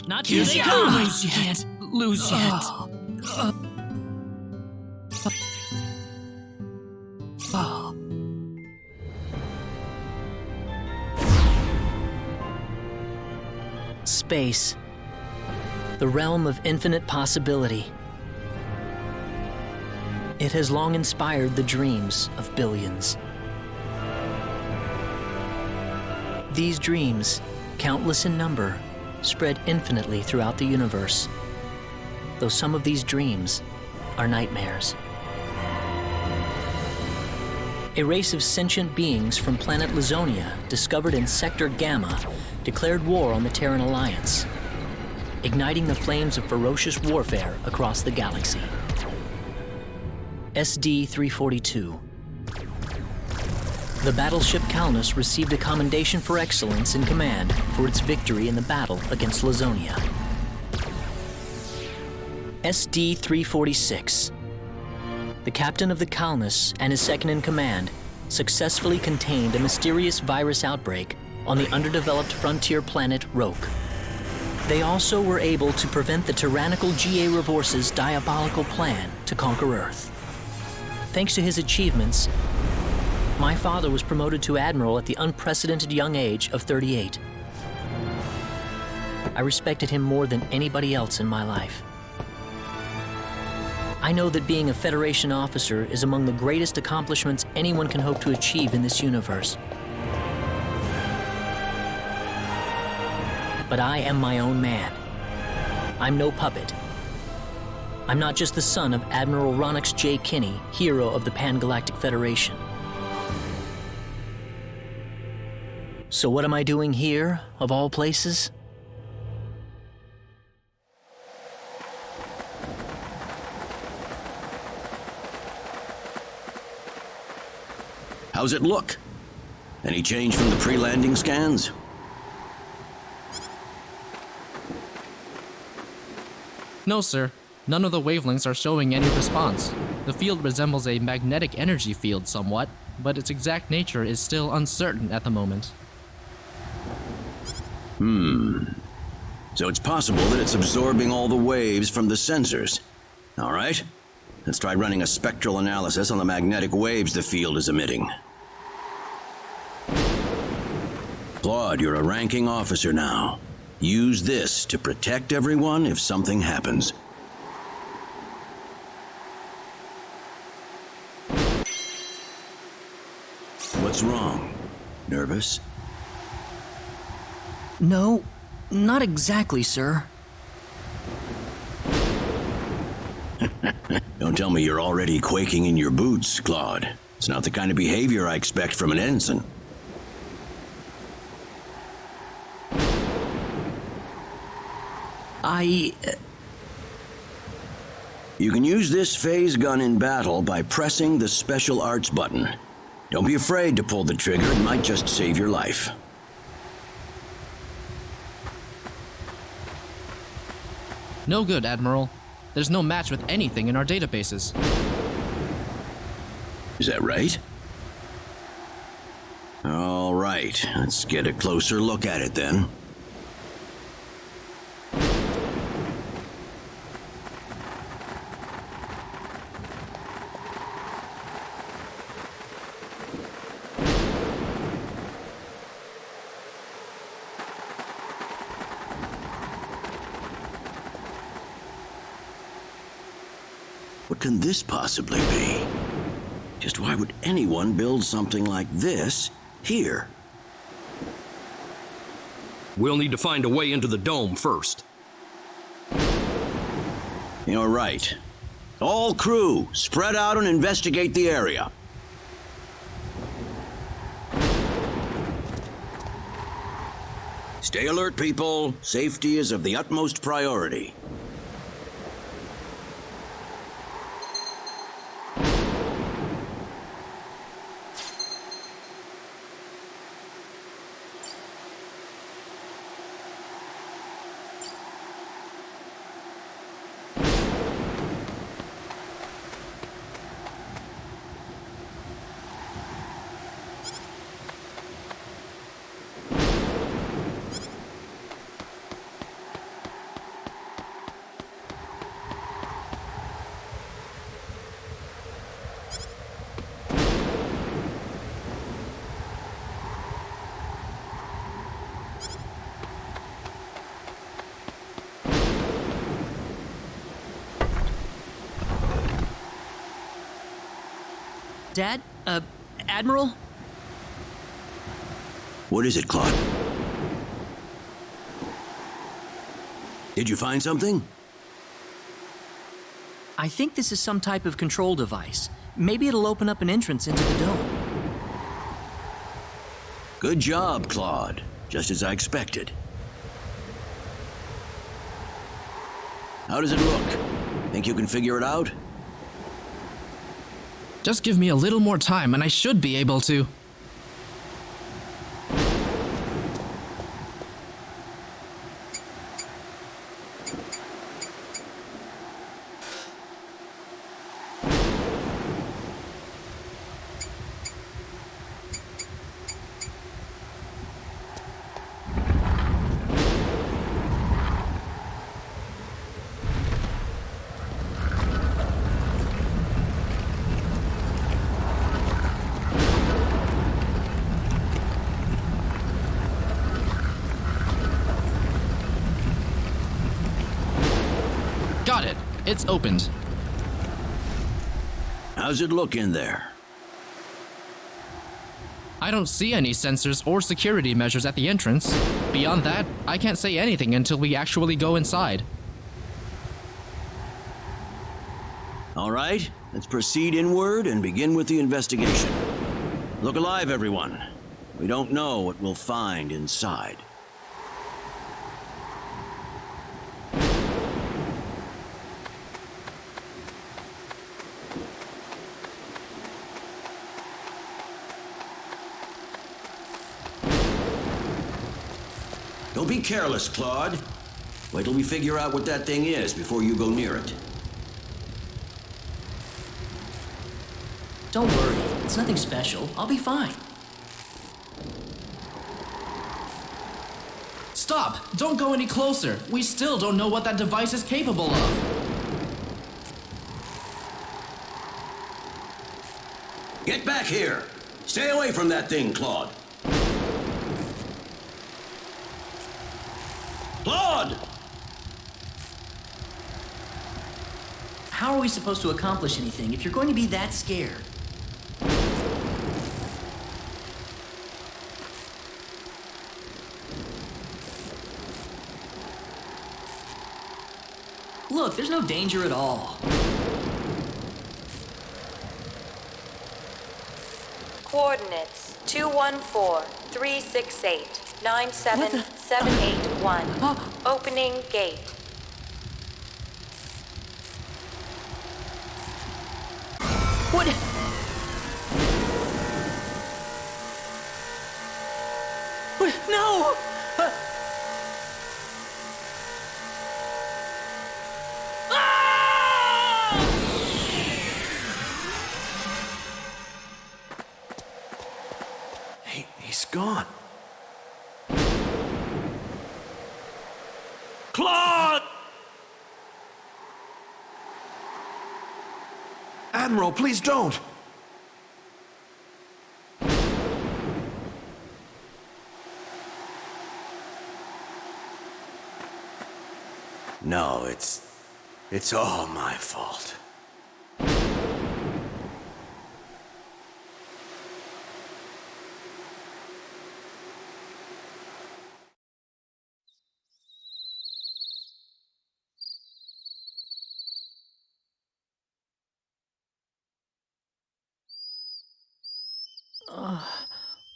Not here they come! Lose yet. Lose yet. Space. The realm of infinite possibility. It has long inspired the dreams of billions. These dreams, countless in number, spread infinitely throughout the universe, though some of these dreams are nightmares. A race of sentient beings from planet Lazonia, discovered in Sector Gamma, declared war on the Terran Alliance, igniting the flames of ferocious warfare across the galaxy. SD-342. The battleship Calnus received a commendation for excellence in command for its victory in the battle against Lazonia. SD-346. The captain of the Calnus and his second-in-command successfully contained a mysterious virus outbreak on the underdeveloped frontier planet Roke. They also were able to prevent the tyrannical G.A. Revorce's diabolical plan to conquer Earth. Thanks to his achievements, my father was promoted to Admiral at the unprecedented young age of 38. I respected him more than anybody else in my life. I know that being a Federation officer is among the greatest accomplishments anyone can hope to achieve in this universe. But I am my own man. I'm no puppet. I'm not just the son of Admiral Ronix J. Kinney, hero of the Pan-Galactic Federation. So what am I doing here, of all places? How's it look? Any change from the pre-landing scans? No, sir. None of the wavelengths are showing any response. The field resembles a magnetic energy field somewhat, but its exact nature is still uncertain at the moment. So it's possible that it's absorbing all the waves from the sensors. All right, let's try running a spectral analysis on the magnetic waves the field is emitting. Claude, you're a ranking officer now. Use this to protect everyone if something happens. What's wrong? Nervous? No, not exactly, sir. Don't tell me you're already quaking in your boots, Claude. It's not the kind of behavior I expect from an ensign. You can use this phase gun in battle by pressing the special arts button. Don't be afraid to pull the trigger, it might just save your life. No good, Admiral. There's no match with anything in our databases. Is that right? All right, let's get a closer look at it then. What can this possibly be? Just why would anyone build something like this here? We'll need to find a way into the dome first. You're right. All crew, spread out and investigate the area. Stay alert, people. Safety is of the utmost priority. Dad? Admiral? What is it, Claude? Did you find something? I think this is some type of control device. Maybe it'll open up an entrance into the dome. Good job, Claude. Just as I expected. How does it look? Think you can figure it out? Just give me a little more time and I should be able to. Got it. It's opened. How's it look in there? I don't see any sensors or security measures at the entrance. Beyond that, I can't say anything until we actually go inside. All right, let's proceed inward and begin with the investigation. Look alive, everyone. We don't know what we'll find inside. Don't be careless, Claude. Wait till we figure out what that thing is before you go near it. Don't worry, it's nothing special. I'll be fine. Stop! Don't go any closer! We still don't know what that device is capable of! Get back here! Stay away from that thing, Claude! Claude! How are we supposed to accomplish anything if you're going to be that scared? Look, there's no danger at all. Coordinates 214-368-97781. Opening gate. What? What? No! He's gone. Claude! Admiral, please don't! No, it's all my fault.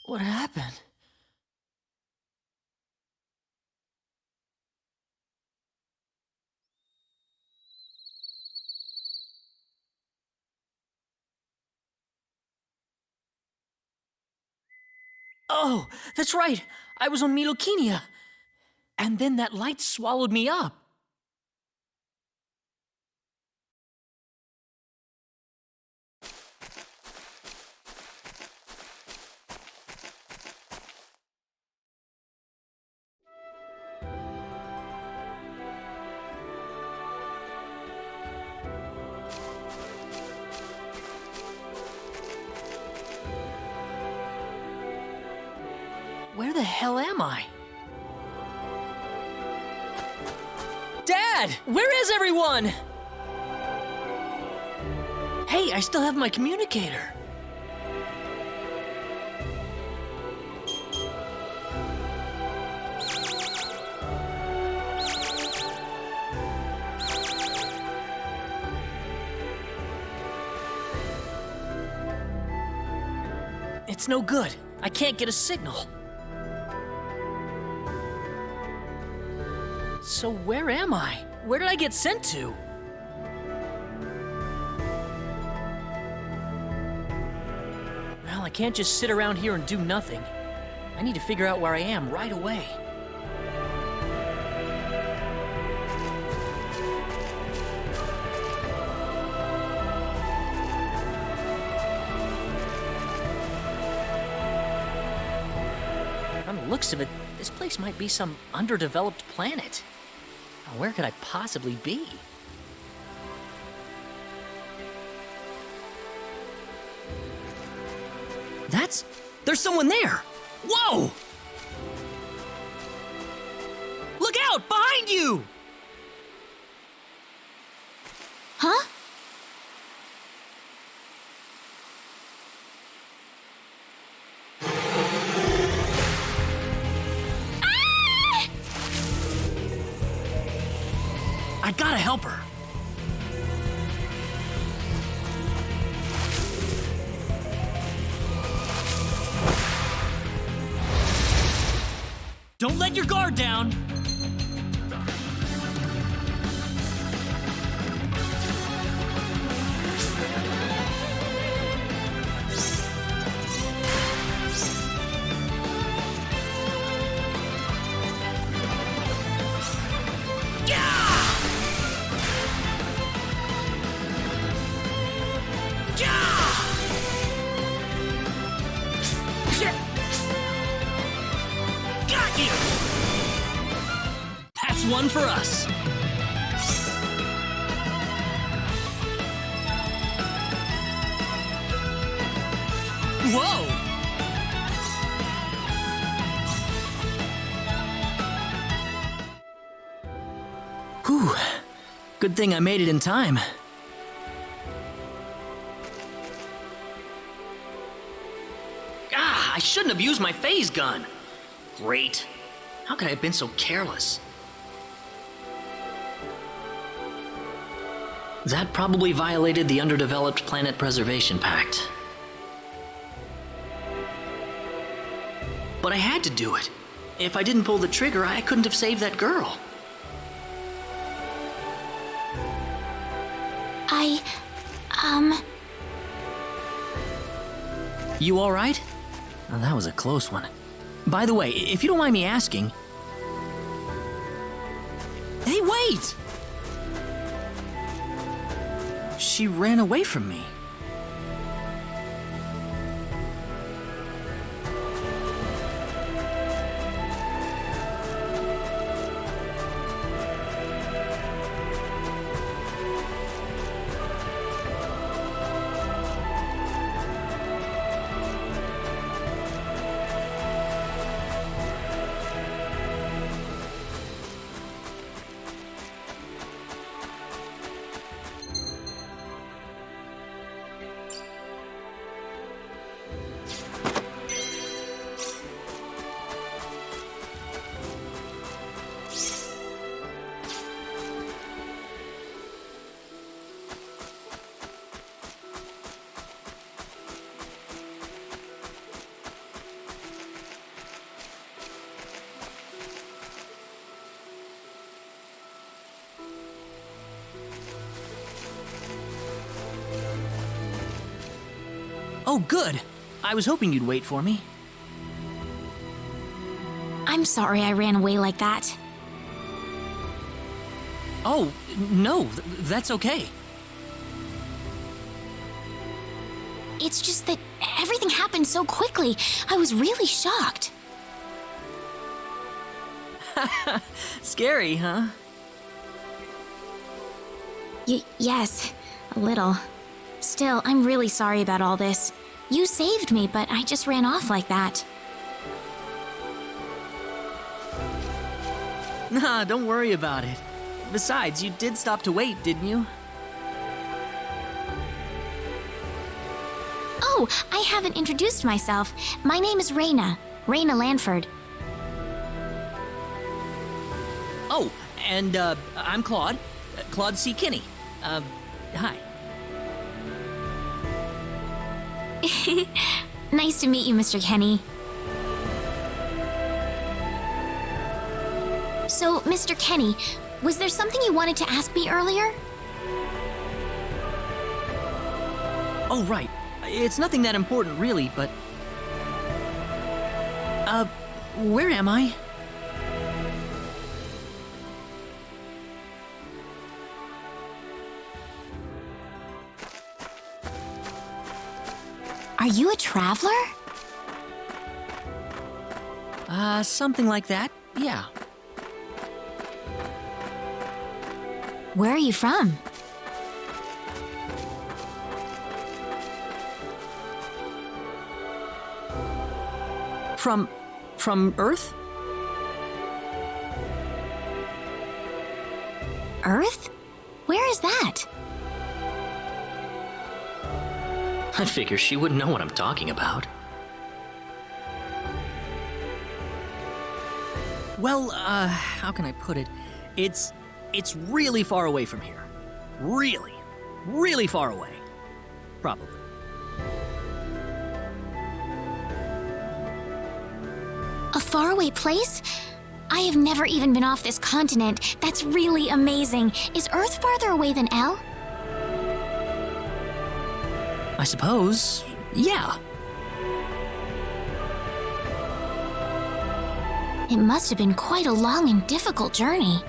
What happened? Oh, that's right. I was on Milokeenia. And then that light swallowed me up. Where the hell am I? Dad! Where is everyone? Hey, I still have my communicator. It's no good. I can't get a signal. So where am I? Where did I get sent to? Well, I can't just sit around here and do nothing. I need to figure out where I am right away. From the looks of it, this place might be some underdeveloped planet. Now, where could I possibly be? There's someone there! Whoa! Look out! Behind you! Huh? I gotta help her. Don't let your guard down. That's one for us. Whoa! Whew. Good thing I made it in time. Ah, I shouldn't have used my phase gun. Great. How could I have been so careless? That probably violated the Underdeveloped Planet Preservation Pact. But I had to do it. If I didn't pull the trigger, I couldn't have saved that girl. You all right? Oh, that was a close one. By the way, if you don't mind me asking... Hey, wait! She ran away from me. Oh, good. I was hoping you'd wait for me. I'm sorry I ran away like that. Oh, no, that's okay. It's just that everything happened so quickly. I was really shocked. Scary, huh? Yes, a little. Still, I'm really sorry about all this. You saved me, but I just ran off like that. Nah, don't worry about it. Besides, you did stop to wait, didn't you? Oh, I haven't introduced myself. My name is Rena. Rena Lanford. Oh, and, I'm Claude. Claude C. Kinney. Hi. Nice to meet you, Mr. Kenny. So, Mr. Kenny, was there something you wanted to ask me earlier? Oh, right. It's nothing that important, really, but... where am I? Are you a traveler? Something like that, yeah. Where are you from? From Earth? Earth? Where is that? I'd figure she wouldn't know what I'm talking about. Well, how can I put it? It's really far away from here. Really, really far away. Probably. A faraway place? I have never even been off this continent. That's really amazing. Is Earth farther away than L? I suppose, yeah. It must have been quite a long and difficult journey.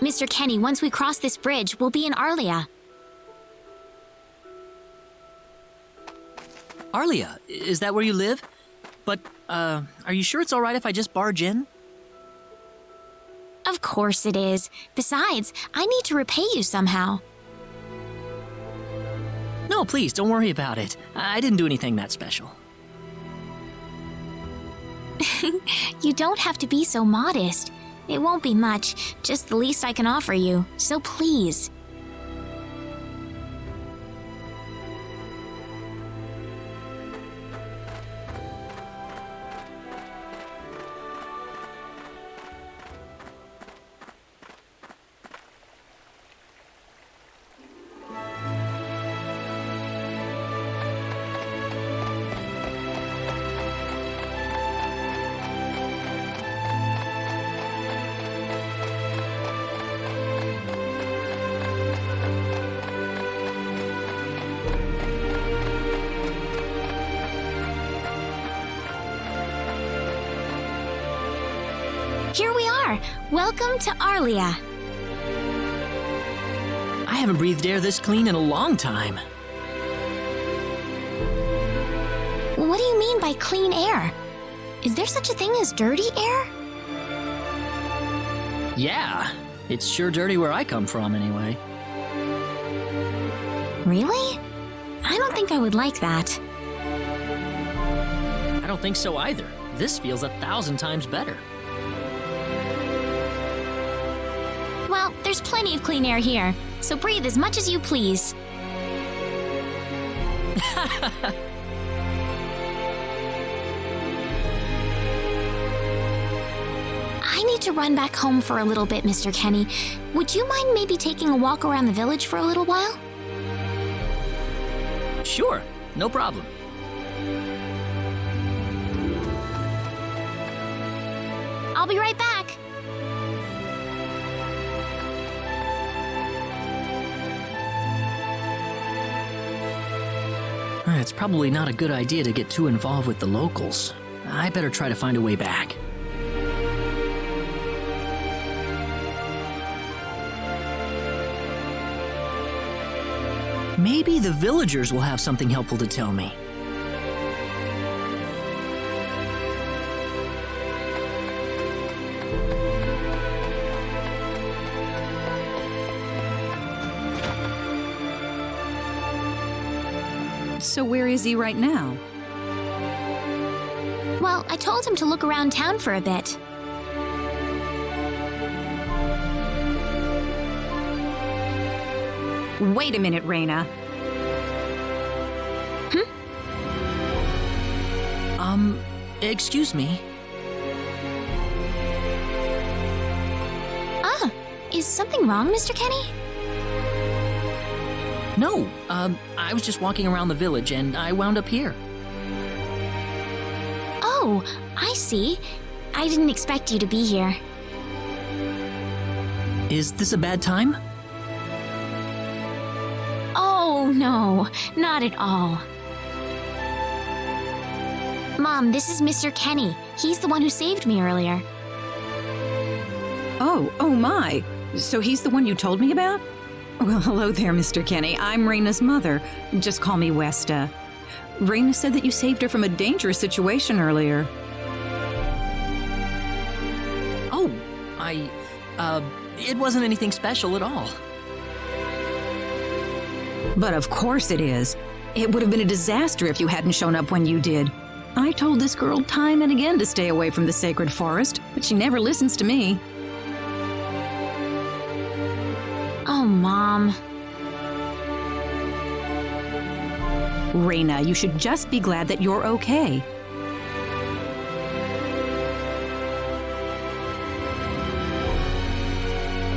Mr. Kenny, once we cross this bridge, we'll be in Arlia. Arlia, is that where you live? But, are you sure it's alright if I just barge in? Of course it is. Besides, I need to repay you somehow. No, please, don't worry about it. I didn't do anything that special. You don't have to be so modest. It won't be much, just the least I can offer you, so please. Here we are! Welcome to Arlia. I haven't breathed air this clean in a long time. What do you mean by clean air? Is there such a thing as dirty air? Yeah, it's sure dirty where I come from anyway. Really? I don't think I would like that. I don't think so either. This feels 1,000 times better. Well, there's plenty of clean air here, so breathe as much as you please. I need to run back home for a little bit, Mr. Kenny. Would you mind maybe taking a walk around the village for a little while? Sure, no problem. I'll be right back. It's probably not a good idea to get too involved with the locals. I better try to find a way back. Maybe the villagers will have something helpful to tell me. So where is he right now? Well, I told him to look around town for a bit. Wait a minute, Rena. Excuse me. Is something wrong, Mr. Kenny? No, I was just walking around the village and I wound up here. Oh, I see. I didn't expect you to be here. Is this a bad time? Oh, no, not at all. Mom, this is Mr. Kenny. He's the one who saved me earlier. Oh my. So he's the one you told me about? Well, hello there, Mr. Kenny. I'm Rena's mother. Just call me Westa. Rena said that you saved her from a dangerous situation earlier. Oh, it wasn't anything special at all. But of course it is. It would have been a disaster if you hadn't shown up when you did. I told this girl time and again to stay away from the sacred forest, but she never listens to me. Oh, Mom. Rena, you should just be glad that you're okay.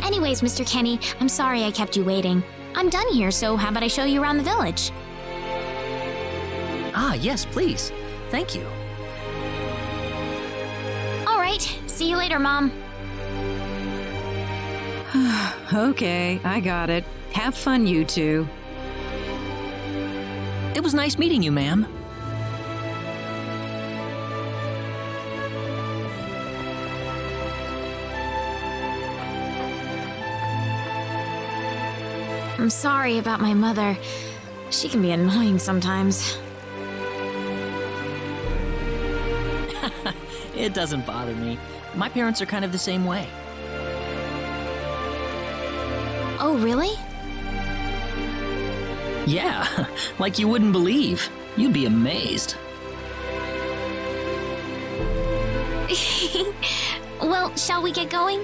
Anyways, Mr. Kenny, I'm sorry I kept you waiting. I'm done here, so how about I show you around the village? Ah, yes, please. Thank you. All right, see you later, Mom. Okay, I got it. Have fun, you two. It was nice meeting you, ma'am. I'm sorry about my mother. She can be annoying sometimes. It doesn't bother me. My parents are kind of the same way. Oh, really? Yeah, like you wouldn't believe. You'd be amazed. Well, shall we get going?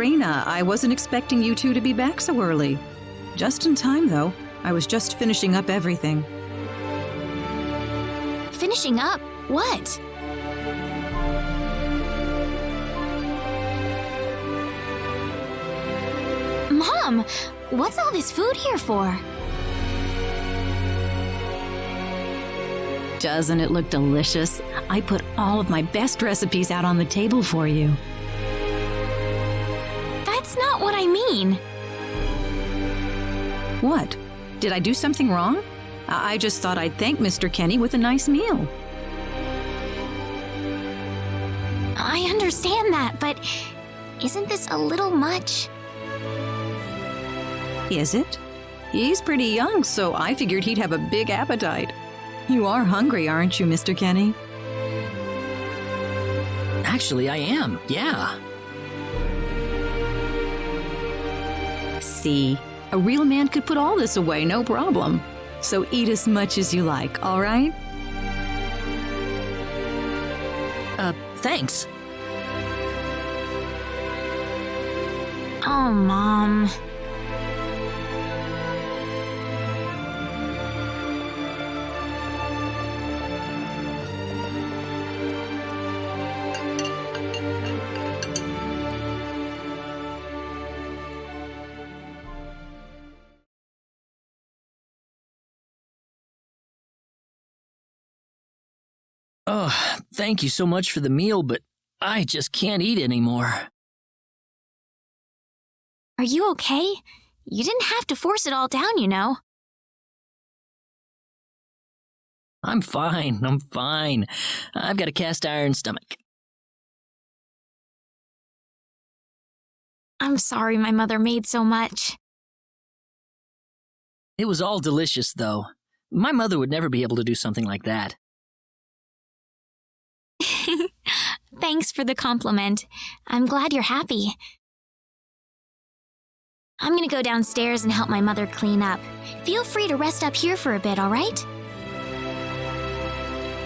Rena. I wasn't expecting you two to be back so early. Just in time, though. I was just finishing up everything. Finishing up? What? Mom, what's all this food here for? Doesn't it look delicious? I put all of my best recipes out on the table for you. That's not what I mean. What? Did I do something wrong? I just thought I'd thank Mr. Kenny with a nice meal. I understand that, but isn't this a little much? Is it? He's pretty young, so I figured he'd have a big appetite. You are hungry, aren't you, Mr. Kenny? Actually, I am, yeah. See, a real man could put all this away, no problem. So eat as much as you like, all right? Thanks. Oh, Mom. Oh, thank you so much for the meal, but I just can't eat anymore. Are you okay? You didn't have to force it all down, you know. I'm fine. I've got a cast iron stomach. I'm sorry my mother made so much. It was all delicious, though. My mother would never be able to do something like that. Thanks for the compliment. I'm glad you're happy. I'm gonna go downstairs and help my mother clean up. Feel free to rest up here for a bit, all right?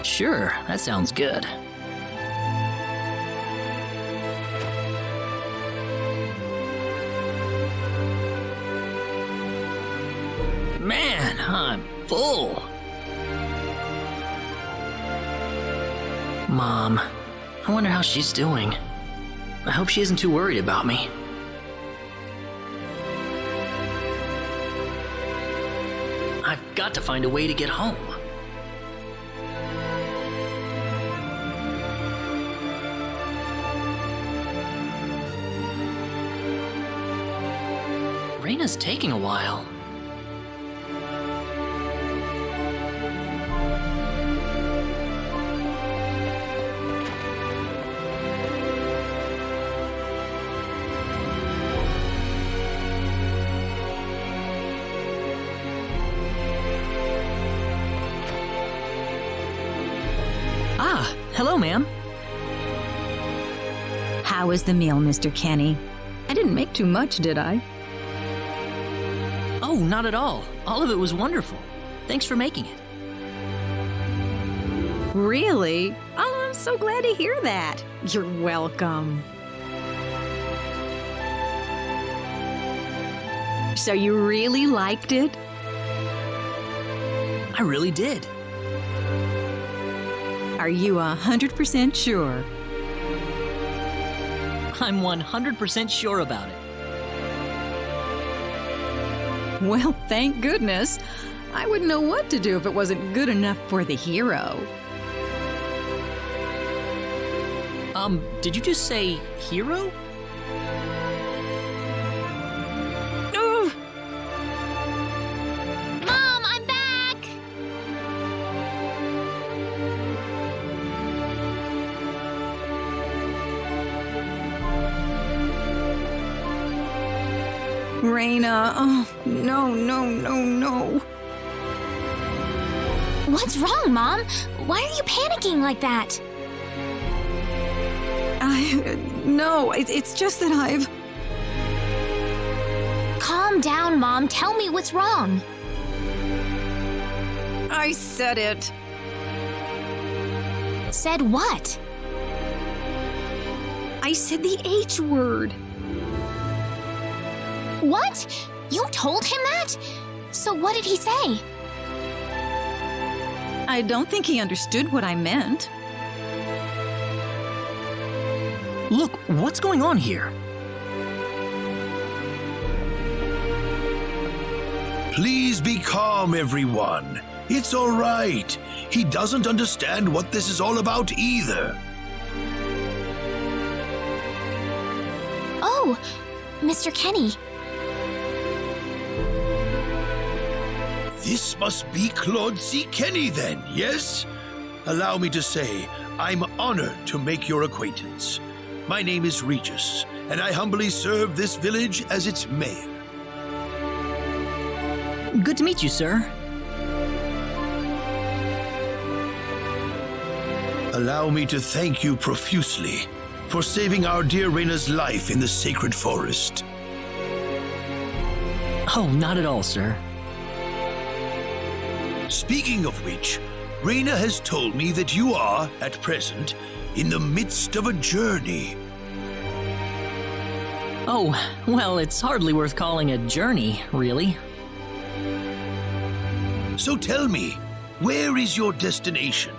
Sure, that sounds good. Man, I'm full. Mom, I wonder how she's doing. I hope she isn't too worried about me. I've got to find a way to get home. Rena's taking a while. Ah, hello, ma'am. How was the meal, Mr. Kenny? I didn't make too much, did I? Oh, not at all. All of it was wonderful. Thanks for making it. Really? Oh, I'm so glad to hear that. You're welcome. So you really liked it? I really did. Are you 100% sure? I'm 100% sure about it. Well, thank goodness. I wouldn't know what to do if it wasn't good enough for the hero. Did you just say hero? Ugh. Mom, I'm back! Rena, oh, no. What's wrong, Mom? Why are you panicking like that? No, it's just that I've... Calm down, Mom. Tell me what's wrong. I said it. Said what? I said the H word. What? You told him that? So what did he say? I don't think he understood what I meant. Look, what's going on here? Please be calm, everyone. It's all right. He doesn't understand what this is all about either. Oh, Mr. Kenny. This must be Claude C. Kenny then, yes? Allow me to say, I'm honored to make your acquaintance. My name is Regis, and I humbly serve this village as its mayor. Good to meet you, sir. Allow me to thank you profusely for saving our dear Rena's life in the sacred forest. Oh, not at all, sir. Speaking of which, Rena has told me that you are, at present, in the midst of a journey. Oh, well, it's hardly worth calling a journey, really. So tell me, where is your destination?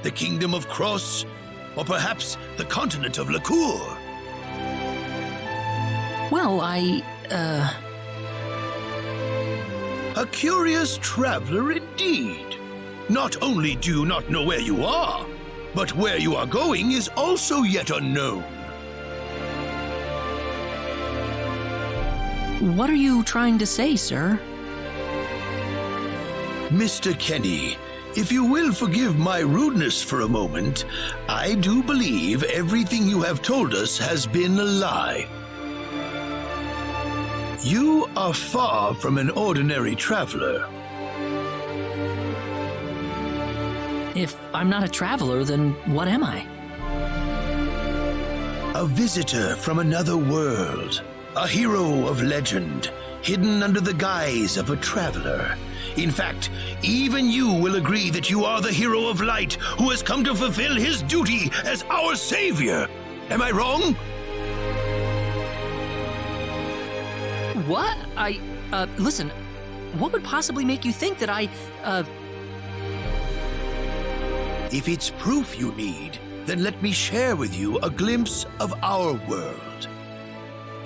The Kingdom of Cross? Or perhaps the continent of Lacour? Well, A curious traveler indeed. Not only do you not know where you are, but where you are going is also yet unknown. What are you trying to say, sir? Mr. Kenny, if you will forgive my rudeness for a moment, I do believe everything you have told us has been a lie. You are far from an ordinary traveler. If I'm not a traveler, then what am I? A visitor from another world. A hero of legend, hidden under the guise of a traveler. In fact, even you will agree that you are the hero of light who has come to fulfill his duty as our savior. Am I wrong? What? Listen, what would possibly make you think that If it's proof you need, then let me share with you a glimpse of our world.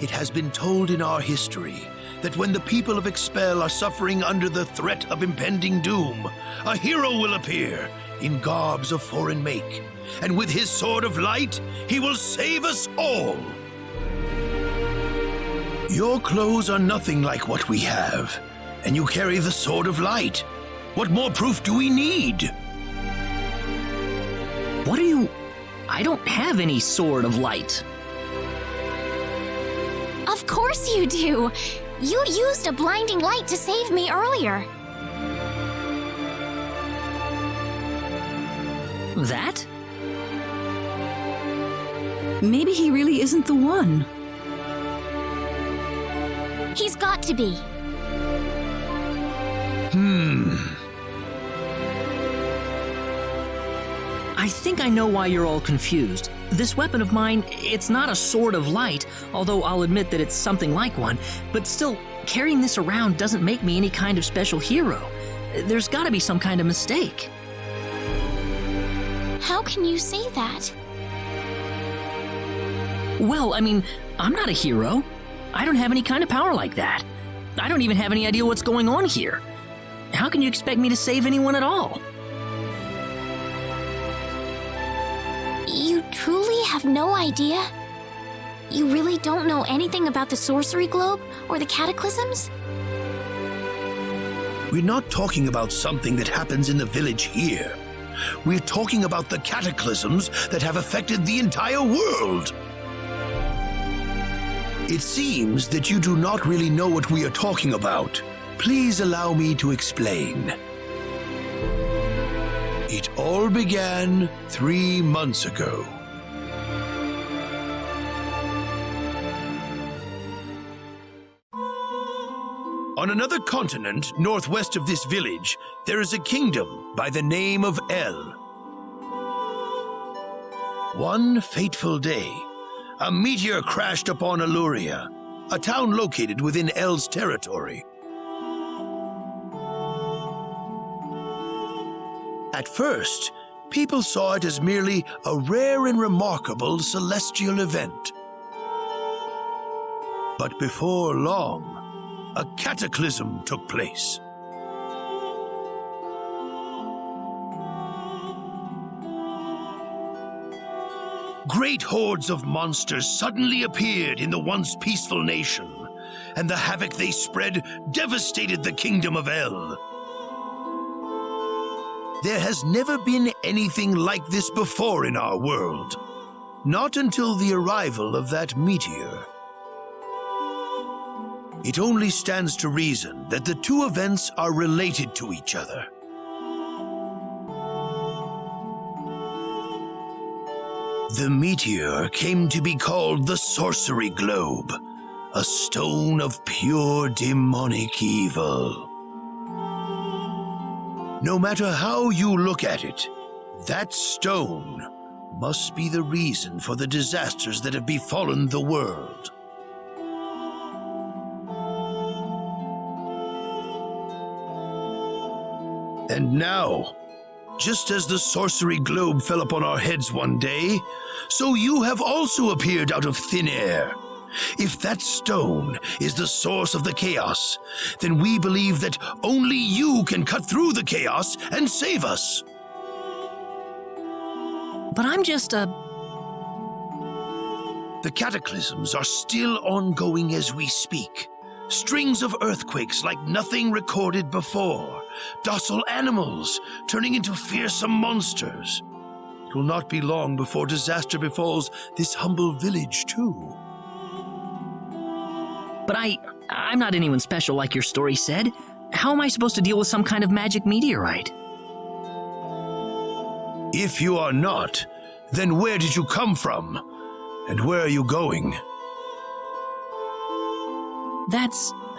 It has been told in our history that when the people of Expel are suffering under the threat of impending doom, a hero will appear in garbs of foreign make, and with his sword of light, he will save us all. Your clothes are nothing like what we have, and you carry the sword of light. What more proof do we need? What are you... I don't have any sword of light. Of course you do. You used a blinding light to save me earlier. That? Maybe he really isn't the one. He's got to be. I think I know why you're all confused. This weapon of mine, it's not a sword of light, although I'll admit that it's something like one, but still, carrying this around doesn't make me any kind of special hero. There's gotta be some kind of mistake. How can you say that? Well, I mean, I'm not a hero. I don't have any kind of power like that. I don't even have any idea what's going on here. How can you expect me to save anyone at all? You truly have no idea? You really don't know anything about the sorcery globe or the cataclysms? We're not talking about something that happens in the village here. We're talking about the cataclysms that have affected the entire world. It seems that you do not really know what we are talking about. Please allow me to explain. It all began 3 months ago. On another continent, northwest of this village, there is a kingdom by the name of El. One fateful day, a meteor crashed upon Aluria. a town located within L's territory. At first, people saw it as merely a rare and remarkable celestial event. But before long, a cataclysm took place. Great hordes of monsters suddenly appeared in the once peaceful nation, and the havoc they spread devastated the kingdom of El. There has never been anything like this before in our world, not until the arrival of that meteor. It only stands to reason that the two events are related to each other. The meteor came to be called the Sorcery Globe, a stone of pure demonic evil. No matter how you look at it, that stone must be the reason for the disasters that have befallen the world. And now, just as the sorcery globe fell upon our heads one day, so you have also appeared out of thin air. If that stone is the source of the chaos, then we believe that only you can cut through the chaos and save us. But I'm just The cataclysms are still ongoing as we speak. Strings of earthquakes like nothing recorded before. Docile animals turning into fearsome monsters. It will not be long before disaster befalls this humble village, too. But I'm not anyone special like your story said. How am I supposed to deal with some kind of magic meteorite? If you are not, then where did you come from? And where are you going?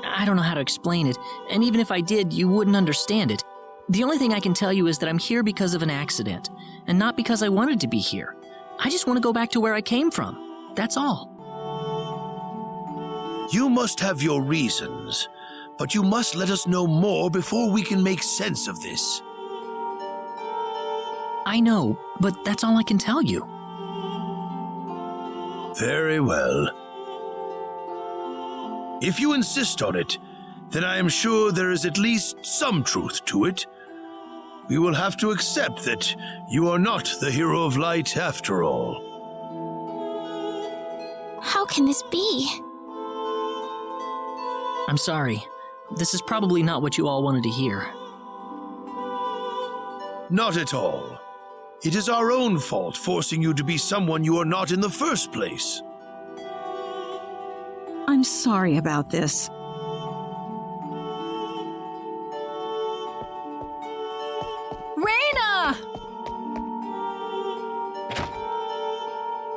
I don't know how to explain it, and even if I did, you wouldn't understand it. The only thing I can tell you is that I'm here because of an accident, and not because I wanted to be here. I just want to go back to where I came from. That's all. You must have your reasons, but you must let us know more before we can make sense of this. I know, but that's all I can tell you. Very well. If you insist on it, then I am sure there is at least some truth to it. We will have to accept that you are not the hero of light after all. How can this be? I'm sorry. This is probably not what you all wanted to hear. Not at all. It is our own fault forcing you to be someone you are not in the first place. I'm sorry about this. Rena!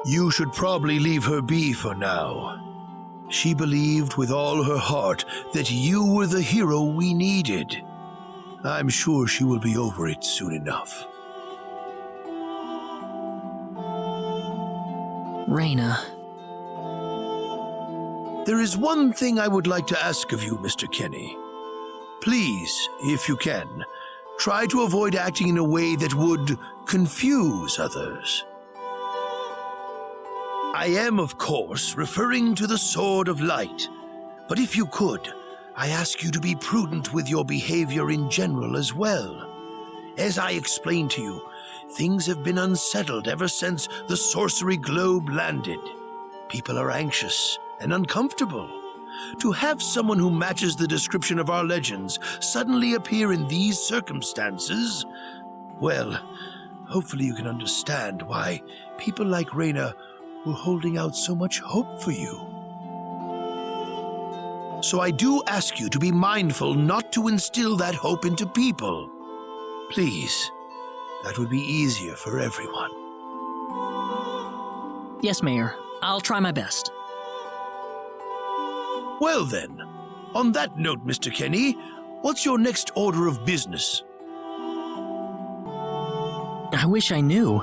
You should probably leave her be for now. She believed with all her heart that you were the hero we needed. I'm sure she will be over it soon enough. Rena. There is one thing I would like to ask of you, Mr. Kenny. Please, if you can, try to avoid acting in a way that would confuse others. I am, of course, referring to the Sword of Light, but if you could, I ask you to be prudent with your behavior in general as well. As I explained to you, things have been unsettled ever since the Sorcery Globe landed. People are anxious and uncomfortable. To have someone who matches the description of our legends suddenly appear in these circumstances, well, hopefully you can understand why people like Rena were holding out so much hope for you. So I do ask you to be mindful not to instill that hope into people. Please, that would be easier for everyone. Yes, Mayor. I'll try my best. Well then, on that note, Mr. Kenny, what's your next order of business? I wish I knew.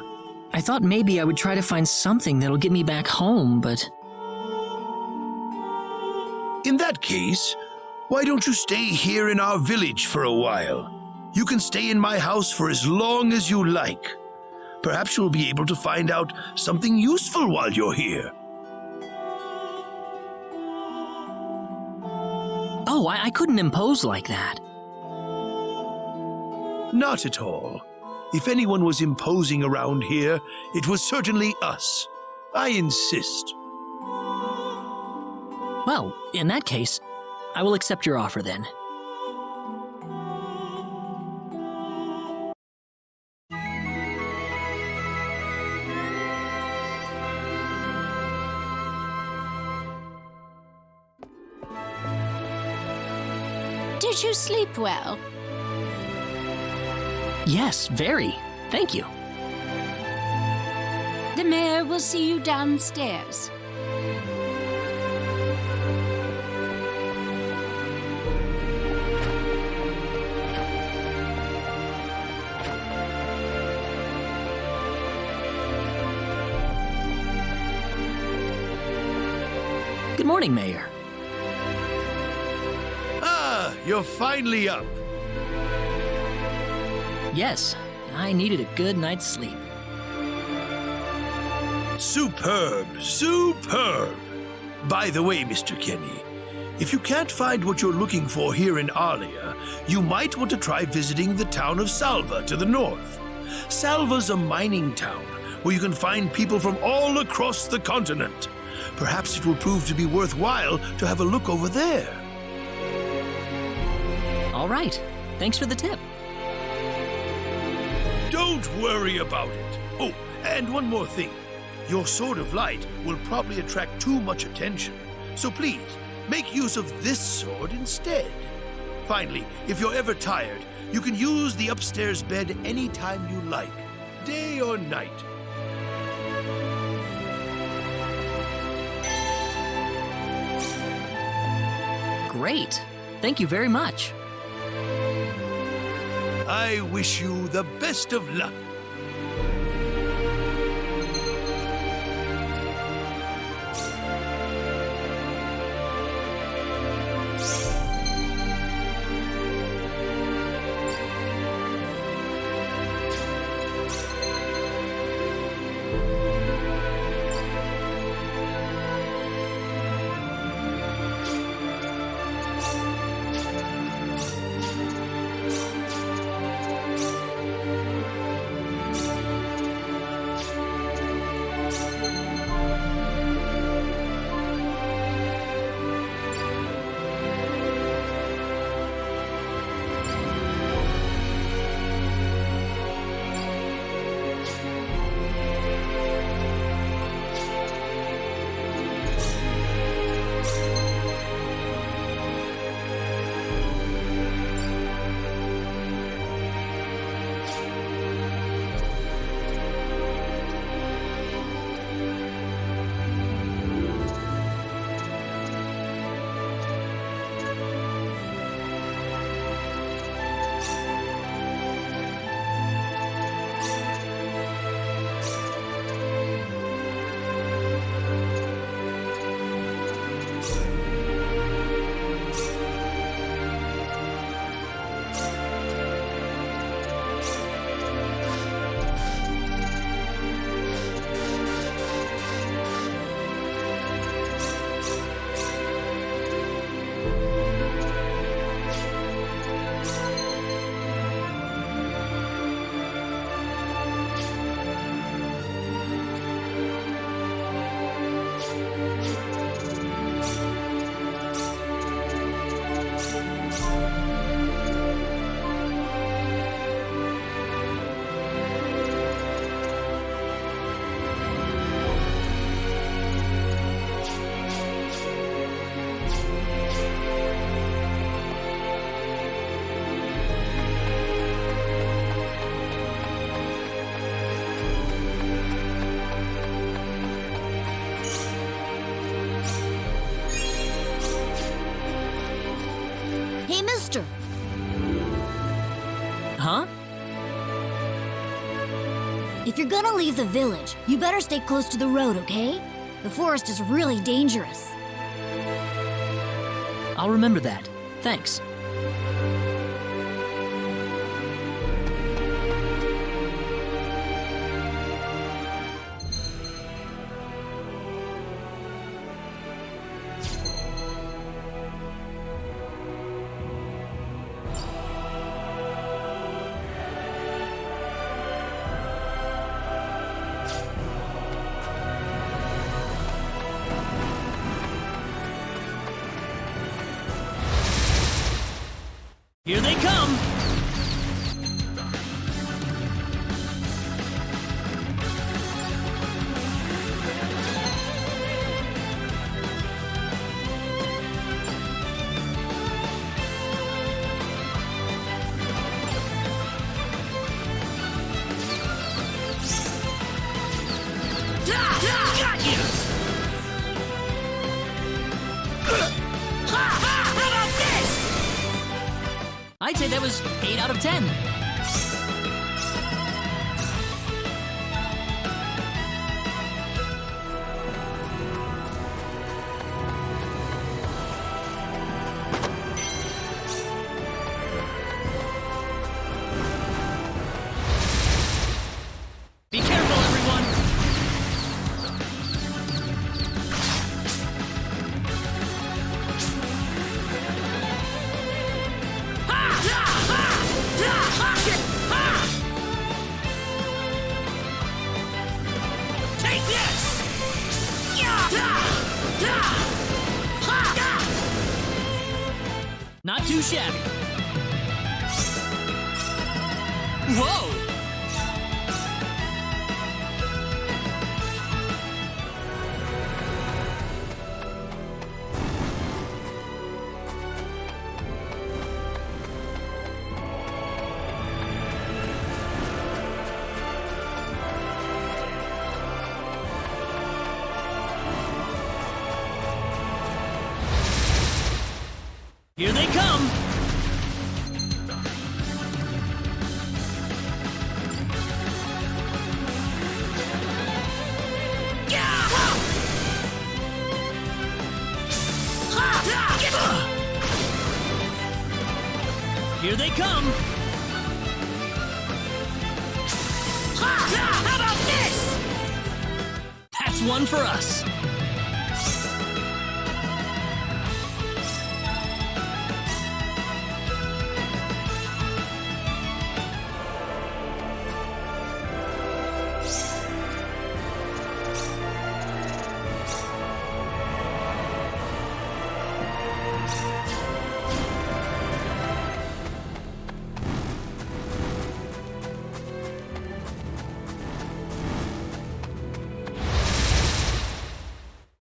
I thought maybe I would try to find something that'll get me back home, but... In that case, why don't you stay here in our village for a while? You can stay in my house for as long as you like. Perhaps you'll be able to find out something useful while you're here. Oh, I couldn't impose like that. Not at all. If anyone was imposing around here, it was certainly us. I insist. Well, in that case, I will accept your offer then. Did you sleep well? Yes, very. Thank you. The mayor will see you downstairs. Good morning, Mayor. Ah, you're finally up. Yes, I needed a good night's sleep. Superb, superb. By the way, Mr. Kenny, if you can't find what you're looking for here in Arlia, you might want to try visiting the town of Salva to the north. Salva's a mining town where you can find people from all across the continent. Perhaps it will prove to be worthwhile to have a look over there. All right. Thanks for the tip. Don't worry about it. Oh, and one more thing. Your sword of light will probably attract too much attention. So please, make use of this sword instead. Finally, if you're ever tired, you can use the upstairs bed anytime you like, day or night. Great. Thank you very much. I wish you the best of luck. Huh? If you're gonna leave the village, you better stay close to the road, okay? The forest is really dangerous. I'll remember that. Thanks. Here they come! Got you! How about this? I'd say that was 8 out of 10. Be careful, everyone! Take this! Not too shabby. Whoa! Here they come! Here they come! How about this? That's one for us.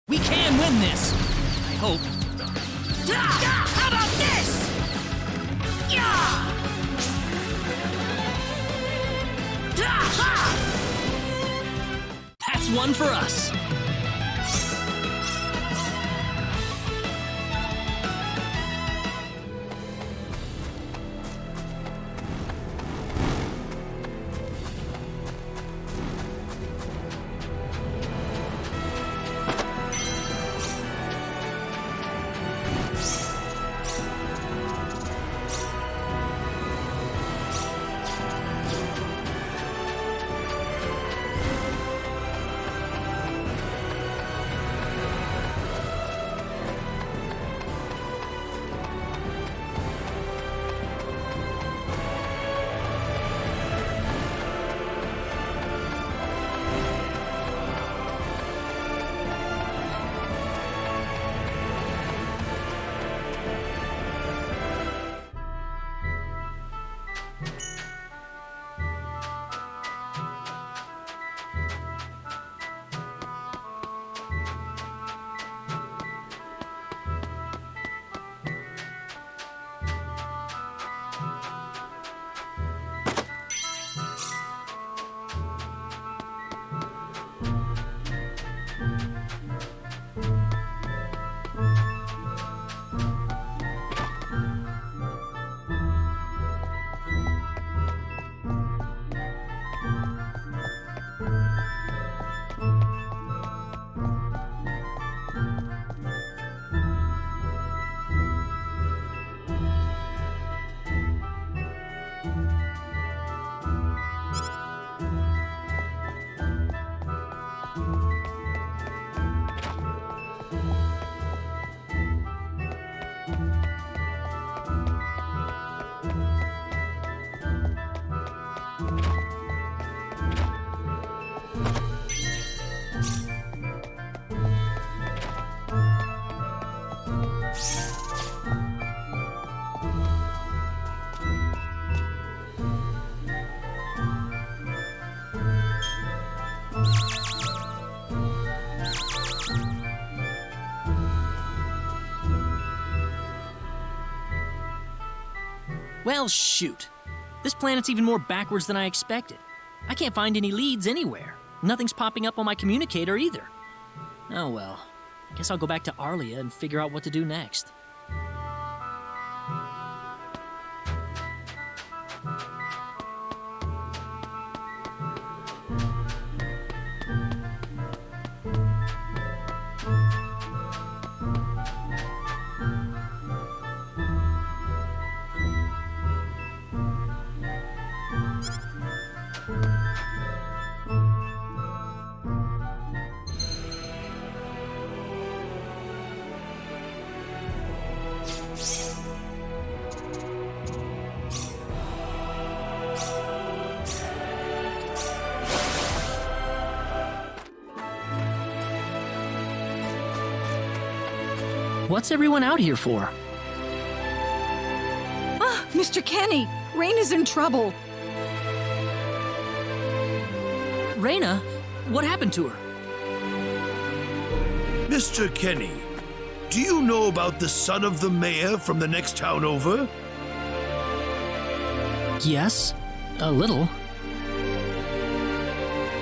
We can win this! I hope. How about this? That's one for us. Well, shoot. This planet's even more backwards than I expected. I can't find any leads anywhere. Nothing's popping up on my communicator either. Oh well. Guess I'll go back to Arlia and figure out what to do next. What's everyone out here for? Ah, Mr. Kenny, Rena's in trouble. Rena? What happened to her? Mr. Kenny, do you know about the son of the mayor from the next town over? Yes, a little.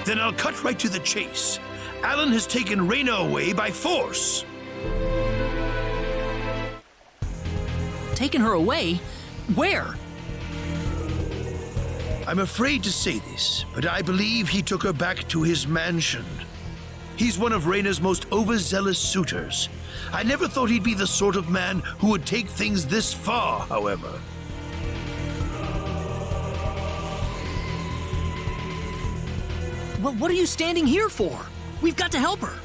Then I'll cut right to the chase. Alan has taken Rena away by force. Taken her away? Where? I'm afraid to say this, but I believe he took her back to his mansion. He's one of Rena's most overzealous suitors. I never thought he'd be the sort of man who would take things this far, however. Well, what are you standing here for? We've got to help her.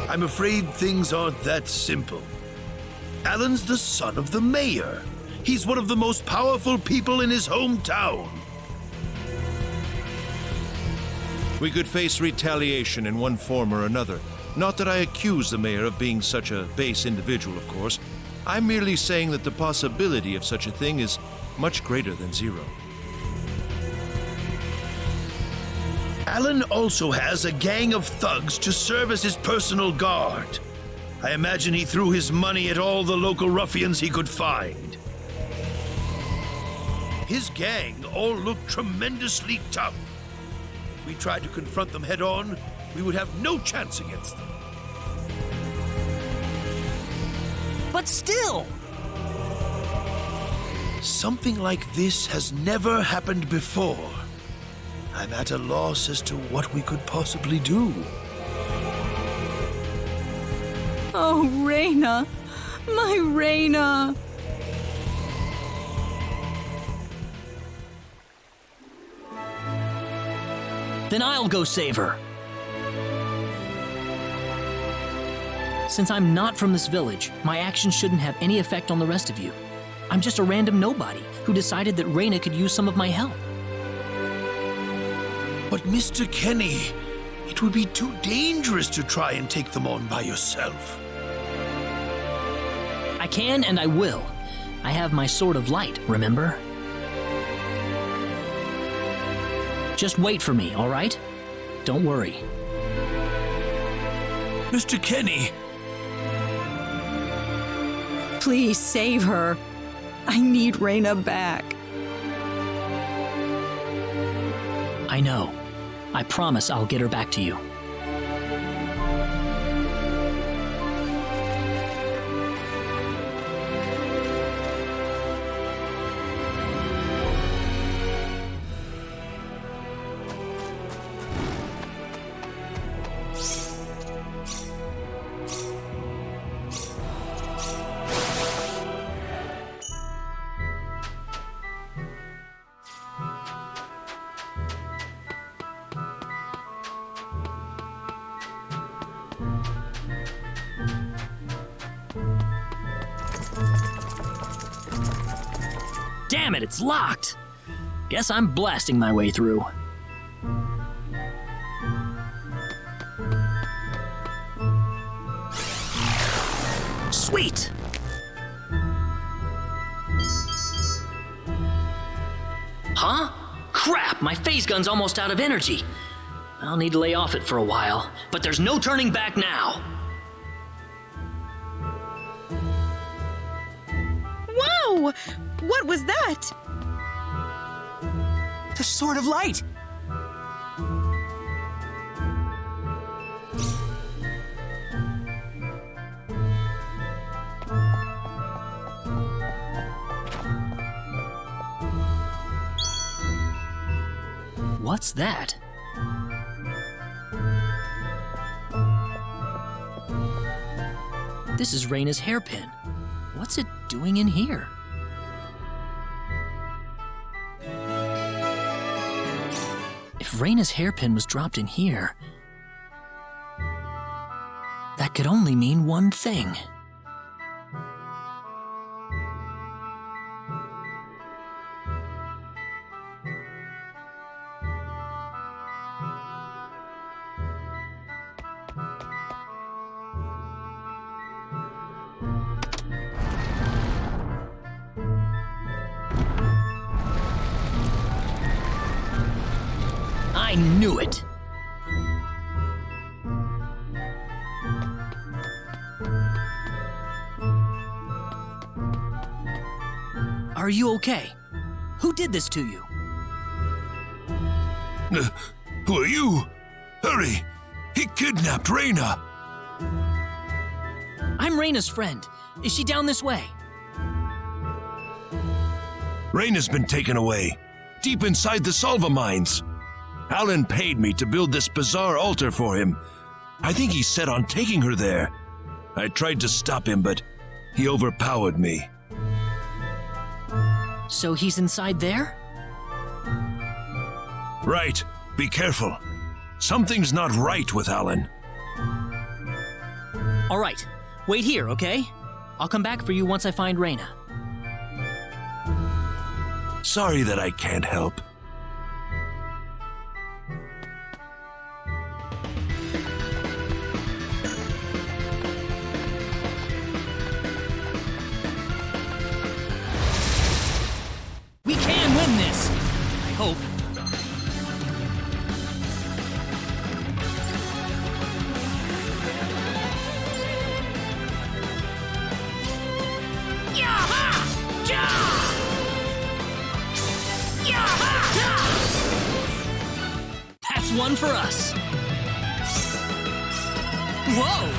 I'm afraid things aren't that simple. Alan's the son of the mayor. He's one of the most powerful people in his hometown. We could face retaliation in one form or another. Not that I accuse the mayor of being such a base individual, of course. I'm merely saying that the possibility of such a thing is much greater than zero. Alan also has a gang of thugs to serve as his personal guard. I imagine he threw his money at all the local ruffians he could find. His gang all look tremendously tough. If we tried to confront them head-on, we would have no chance against them. But still! Something like this has never happened before. I'm at a loss as to what we could possibly do. Oh, Rena. My Rena. Then I'll go save her. Since I'm not from this village, my actions shouldn't have any effect on the rest of you. I'm just a random nobody who decided that Rena could use some of my help. But Mr. Kenny, it would be too dangerous to try and take them on by yourself. I can and I will. I have my sword of light, remember? Just wait for me, all right? Don't worry. Mr. Kenny! Please save her. I need Rena back. I know. I promise I'll get her back to you. Damn it, it's locked! Guess I'm blasting my way through. Sweet! Huh? Crap, my phase gun's almost out of energy. I'll need to lay off it for a while, but there's no turning back now. Whoa! What was that? The Sword of Light! What's that? This is Rena's hairpin. What's it doing in here? If Rena's hairpin was dropped in here, that could only mean one thing. I knew it! Are you okay? Who did this to you? Who are you? Hurry! He kidnapped Rena! I'm Rena's friend. Is she down this way? Rena's been taken away, deep inside the Salva mines. Alan paid me to build this bizarre altar for him. I think he's set on taking her there. I tried to stop him, but he overpowered me. So he's inside there? Right. Be careful. Something's not right with Alan. All right. Wait here, okay? I'll come back for you once I find Rena. Sorry that I can't help. We can win this! I hope. That's one for us. Whoa!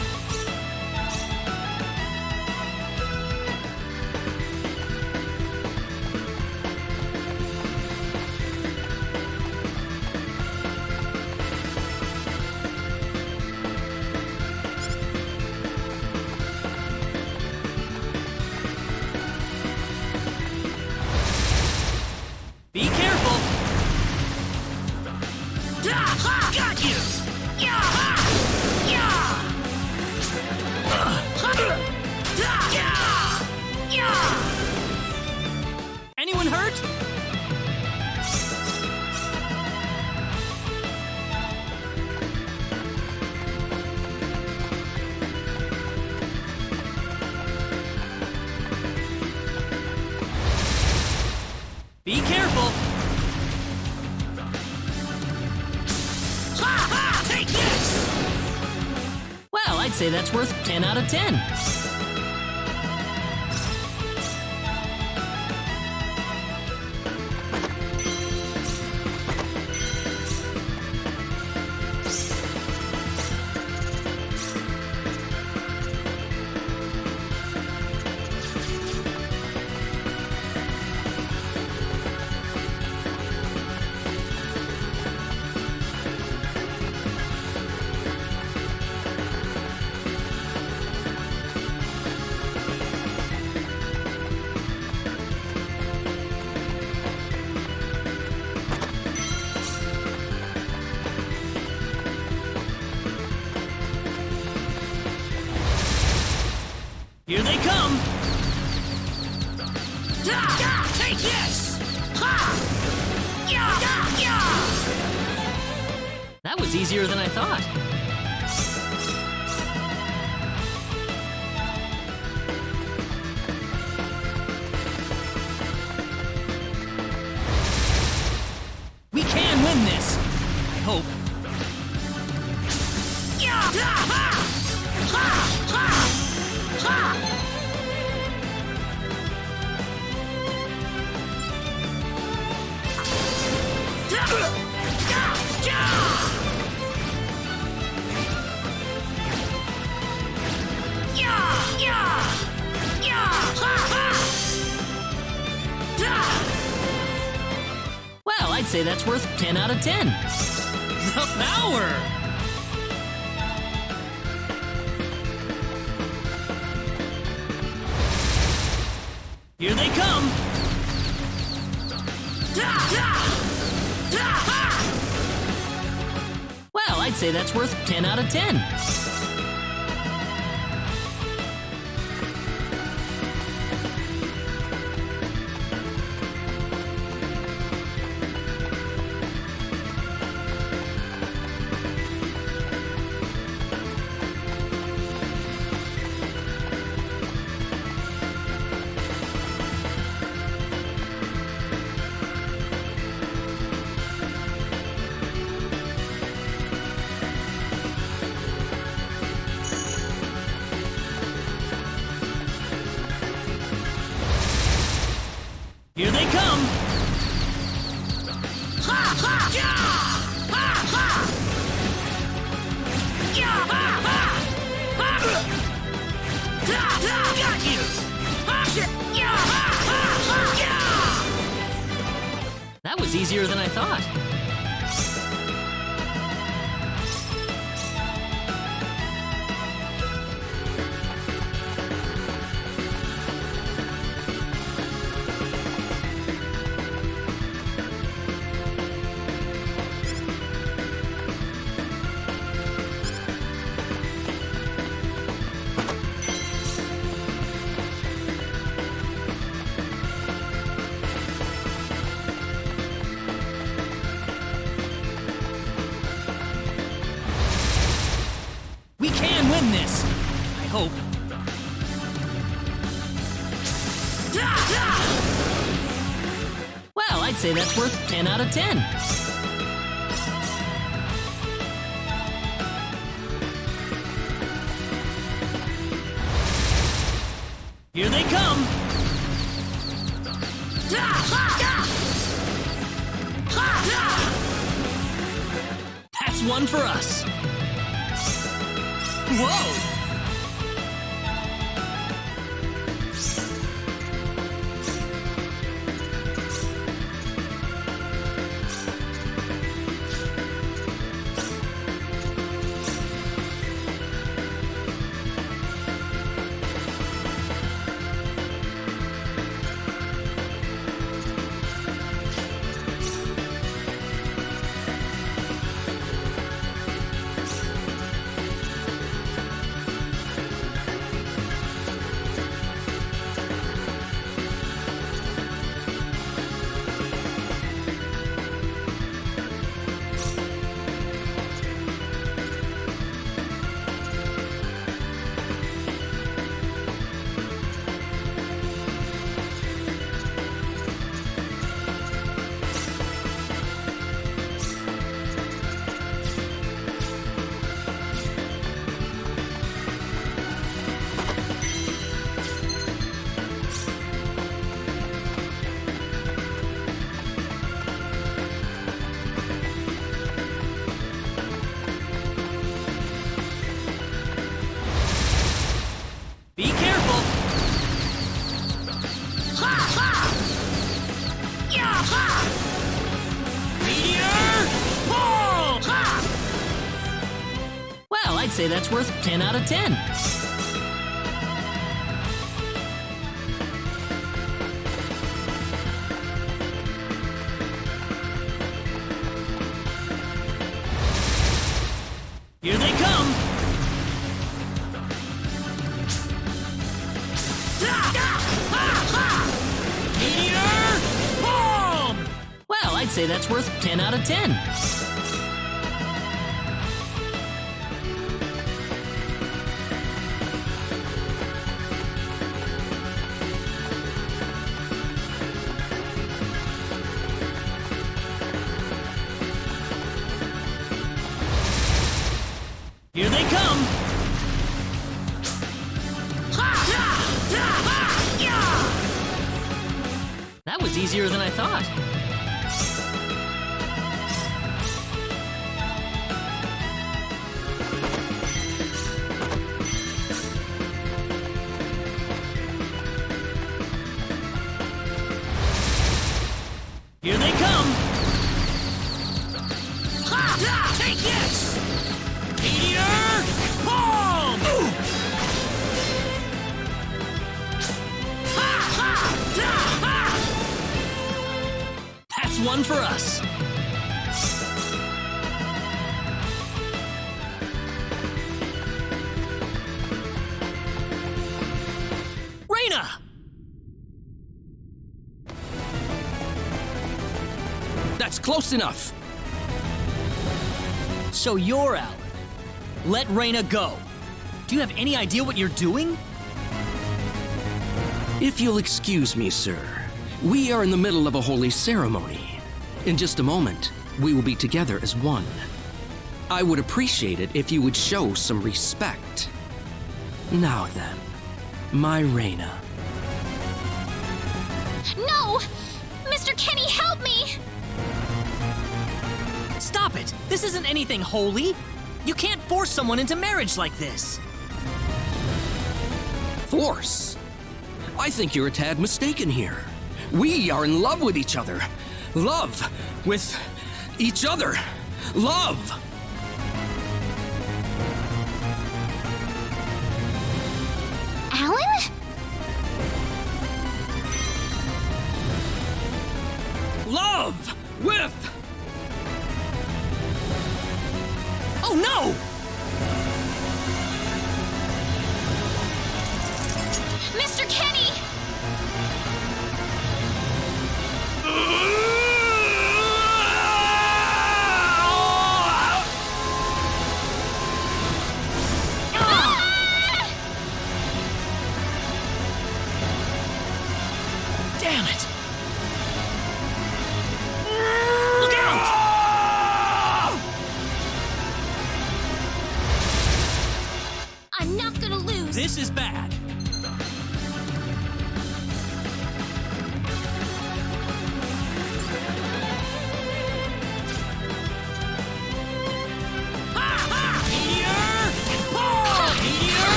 Be careful! Got you! Anyone hurt? Be careful! Take this! Well, I'd say that's worth 10 out of 10. Here they come! Take this! That was easier than I thought. We can win this! I hope. Well, I'd say that's worth 10 out of 10. The power! Here they come! Well, I'd say that's worth 10 out of 10. Here they come! Got you! That was easier than I thought. We can win this! I hope. Well, I'd say that's worth 10 out of 10. Here they come! That's one for us! Whoa! Be careful! Meteor! Pull! Well, I'd say that's worth 10 out of 10. Here they come! Meteor! Boom! Well, I'd say that's worth 10 out of 10. Here they come! That was easier than I thought. Here they come! Ha! Take this! Meteor Palm! Ha! Ha! Ha! That's one for us. Rena! That's close enough. So you're Alan. Let Rena go. Do you have any idea what you're doing? If you'll excuse me, sir, we are in the middle of a holy ceremony. In just a moment, we will be together as one. I would appreciate it if you would show some respect. Now then, my Rena. No! Mr. Kenny, help me! Stop it! This isn't anything holy! You can't force someone into marriage like this! Force? I think you're a tad mistaken here. We are in love with each other. Love with each other. Love! Alan? Love with... Oh no! Mr. Kenny! Damn it! Look out! I'm not gonna lose! This is bad.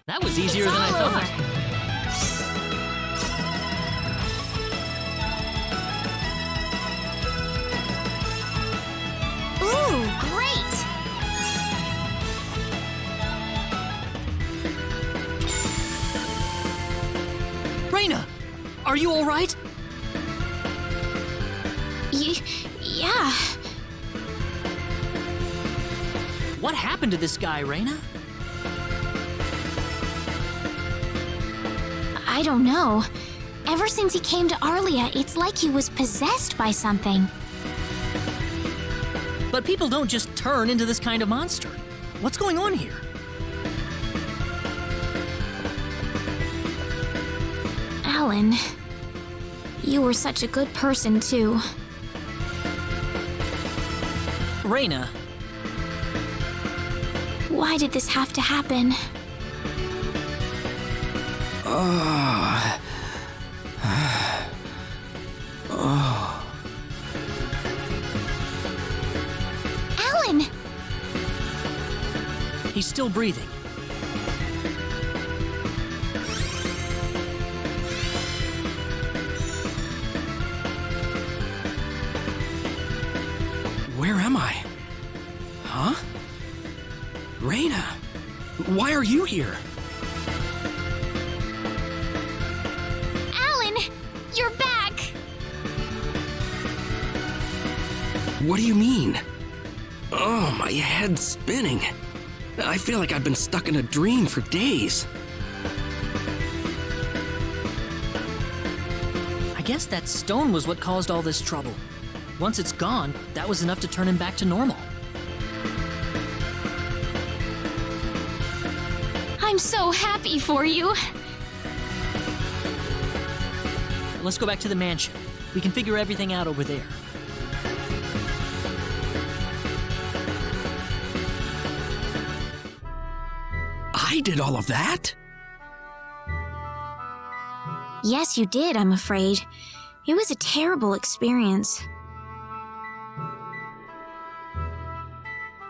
That was easier than I thought. Ooh, great! Rena, are you all right? Yeah. What happened to this guy, Rena? I don't know. Ever since he came to Arlia, it's like he was possessed by something. But people don't just turn into this kind of monster. What's going on here? Alan, you were such a good person, too. Rena. Why did this have to happen? Alan! He's still breathing. Where am I? Huh? Rena, why are you here? Alan, you're back! What do you mean? Oh, my head's spinning. I feel like I've been stuck in a dream for days. I guess that stone was what caused all this trouble. Once it's gone, that was enough to turn him back to normal. I'm so happy for you. Let's go back to the mansion. We can figure everything out over there. I did all of that? Yes, you did, I'm afraid. It was a terrible experience.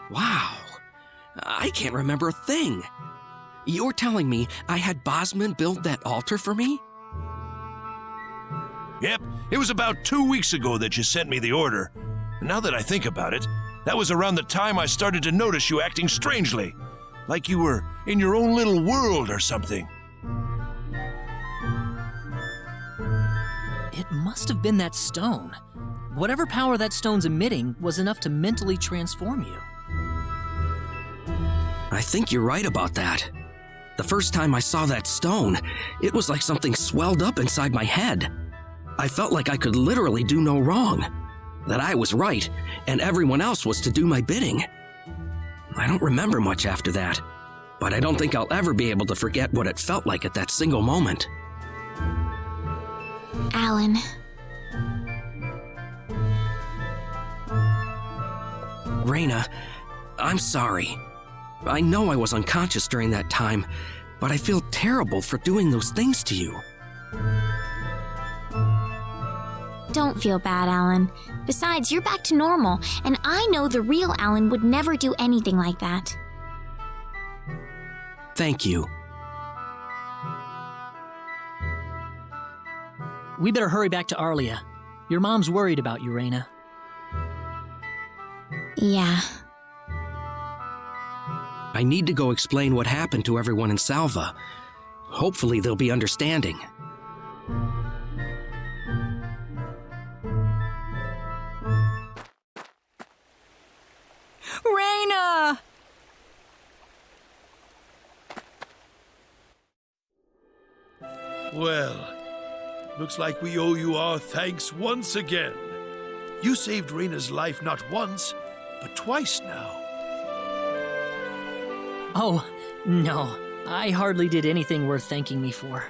Wow. I can't remember a thing. You're telling me I had Bosman build that altar for me? Yep, it was about 2 weeks ago that you sent me the order. And now that I think about it, that was around the time I started to notice you acting strangely. Like you were in your own little world or something. It must have been that stone. Whatever power that stone's emitting was enough to mentally transform you. I think you're right about that. The first time I saw that stone, it was like something swelled up inside my head. I felt like I could literally do no wrong. That I was right, and everyone else was to do my bidding. I don't remember much after that, but I don't think I'll ever be able to forget what it felt like at that single moment. Alan. Rena, I'm sorry. I know I was unconscious during that time, but I feel terrible for doing those things to you. Don't feel bad, Alan. Besides, you're back to normal, and I know the real Alan would never do anything like that. Thank you. We better hurry back to Arlia. Your mom's worried about you, Rena. Yeah. I need to go explain what happened to everyone in Salva. Hopefully they'll be understanding. Rena! Well, looks like we owe you our thanks once again. You saved Rena's life not once, but twice now. Oh, no. I hardly did anything worth thanking me for.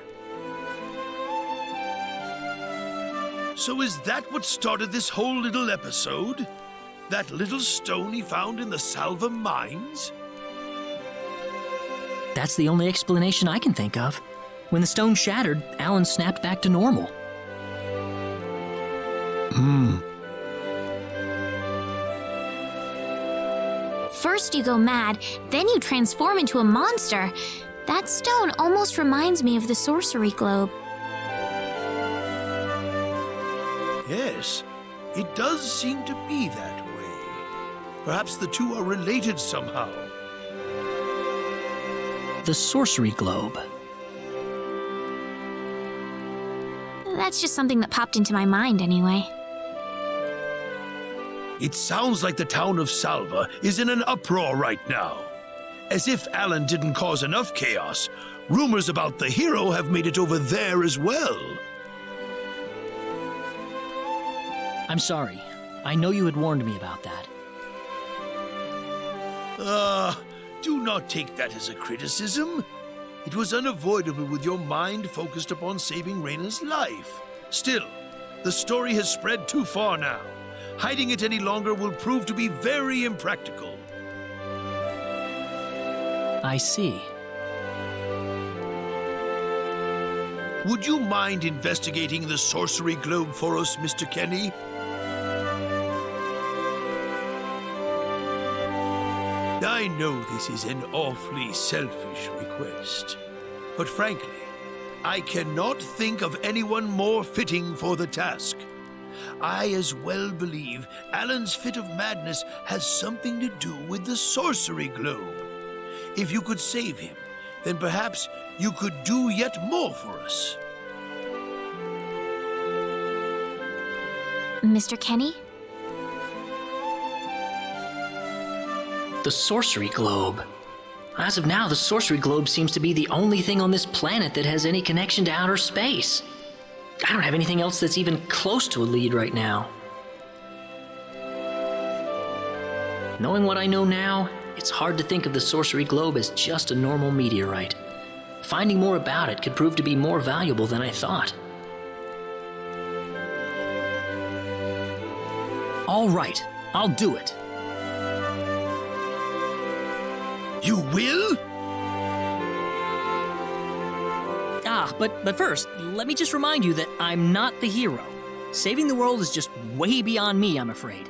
So is that what started this whole little episode? That little stone he found in the Salva mines? That's the only explanation I can think of. When the stone shattered, Alan snapped back to normal. First you go mad, then you transform into a monster. That stone almost reminds me of the sorcery globe. Yes, it does seem to be that way. Perhaps the two are related somehow. The sorcery globe. That's just something that popped into my mind anyway. It sounds like the town of Salva is in an uproar right now. As if Alan didn't cause enough chaos, rumors about the hero have made it over there as well. I'm sorry. I know you had warned me about that. Do not take that as a criticism. It was unavoidable with your mind focused upon saving Rena's life. Still, the story has spread too far now. Hiding it any longer will prove to be very impractical. I see. Would you mind investigating the sorcery globe for us, Mr. Kenny? I know this is an awfully selfish request, but frankly, I cannot think of anyone more fitting for the task. I as well believe Alan's fit of madness has something to do with the sorcery globe. If you could save him, then perhaps you could do yet more for us. Mr. Kenny? The sorcery globe. As of now, the sorcery globe seems to be the only thing on this planet that has any connection to outer space. I don't have anything else that's even close to a lead right now. Knowing what I know now, it's hard to think of the sorcery globe as just a normal meteorite. Finding more about it could prove to be more valuable than I thought. All right, I'll do it. You will? But first, let me just remind you that I'm not the hero. Saving the world is just way beyond me, I'm afraid.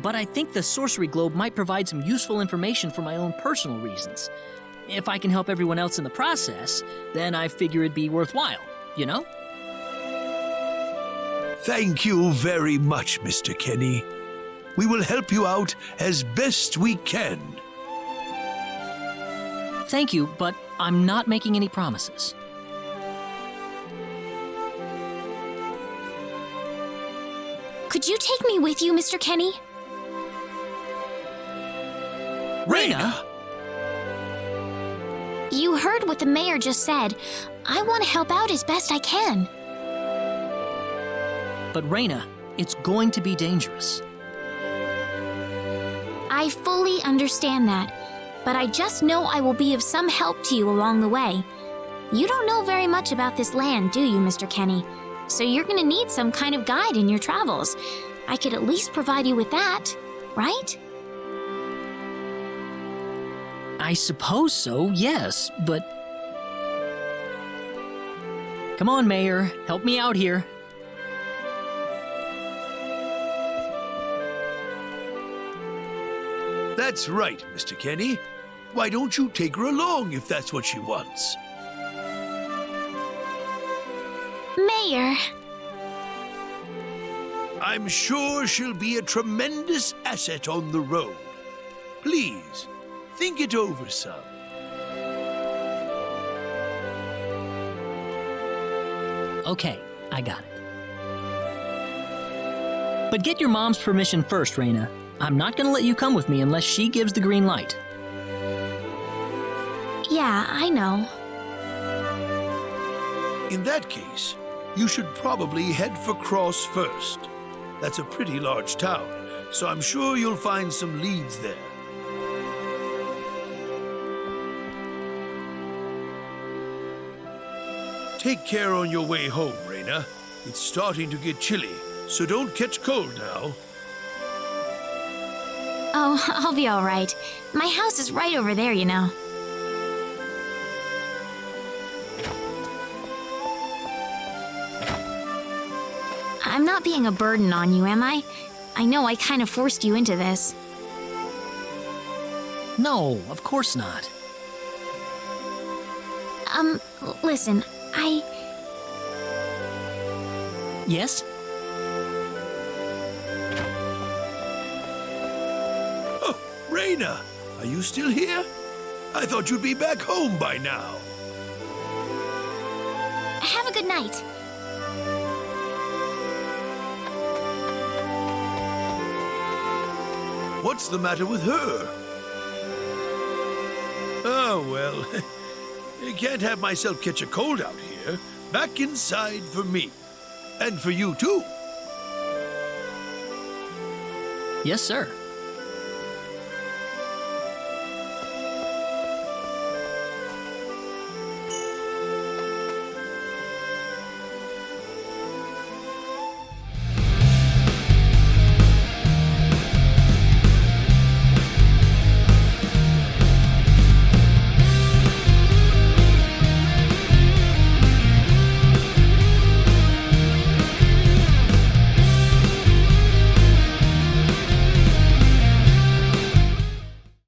But I think the sorcery globe might provide some useful information for my own personal reasons. if I can help everyone else in the process, then I figure it'd be worthwhile, you know? Thank you very much, Mr. Kenny. We will help you out as best we can. Thank you, but I'm not making any promises. Could you take me with you, Mr. Kenny? Rena! You heard what the mayor just said. I want to help out as best I can. But Rena, it's going to be dangerous. I fully understand that, but I just know I will be of some help to you along the way. You don't know very much about this land, do you, Mr. Kenny? So you're gonna need some kind of guide in your travels. I could at least provide you with that, right? I suppose so, yes, but... Come on, Mayor, help me out here. That's right, Mr. Kenny. Why don't you take her along if that's what she wants? Mayor. I'm sure she'll be a tremendous asset on the road. Please, think it over some. Okay, I got it. But get your mom's permission first, Rena. I'm not gonna let you come with me unless she gives the green light. Yeah, I know. In that case, you should probably head for Cross first. That's a pretty large town, so I'm sure you'll find some leads there. Take care on your way home, Rena. It's starting to get chilly, so don't catch cold now. Oh, I'll be all right. My house is right over there, you know. I'm not being a burden on you, am I? I know I kind of forced you into this. No, of course not. Listen, Yes? Oh, Rena, are you still here? I thought you'd be back home by now. Have a good night. What's the matter with her? Oh, well, I can't have myself catch a cold out here. Back inside for me. And for you, too. Yes, sir.